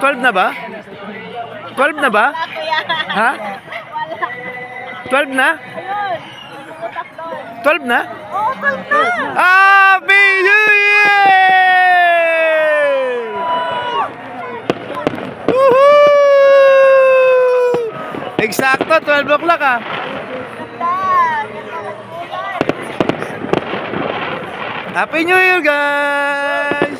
12 na ba? 12 na ba? Ha? 12 na? 12 na? Happy New Year! Woohoo! Eksakto, 12 o'clock ah. Happy New Year, guys!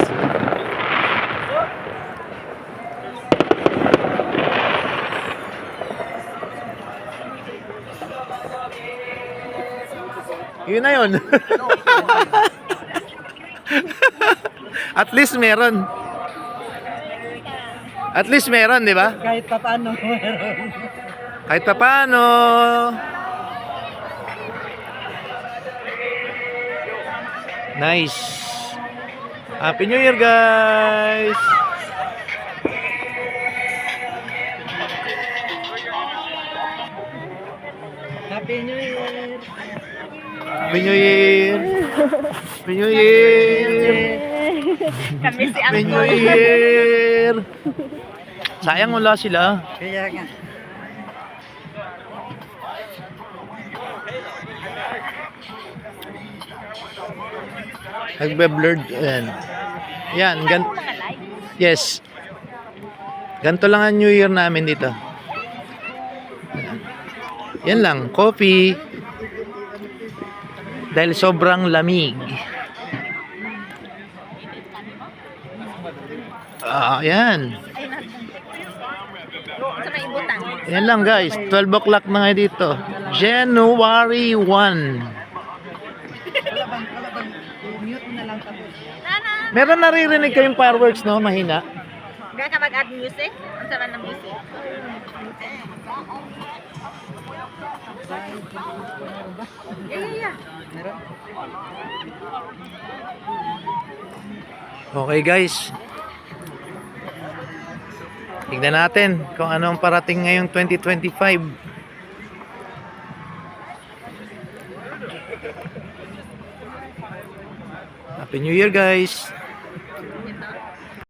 Yun na yun. At least meron. At least meron, di ba? Kahit pa paano meron. Kahit pa paano. Nice. Happy New Year, guys. Happy New Year. Happy New Year. Happy New Year. Kami si Happy New Angkol. Year. Sayang wala sila. Kaya nga. Nagbe-blurred. Ayan. Yan. Yes. Ganito lang ang New Year namin dito. Yan lang. Coffee. Dahil sobrang lamig. Yan. Sa may ibutan. Yan lang guys. 12 o'clock na nga dito. January 1. Mute mo na lang tapos. Nana! Meron naririnig kayong fireworks, no? Mahina. Gaya ka mag-add music? Ang sama ng music. Yeah. Meron? Okay guys. Tignan natin kung ano ang parating ngayong 2025. Happy New Year guys.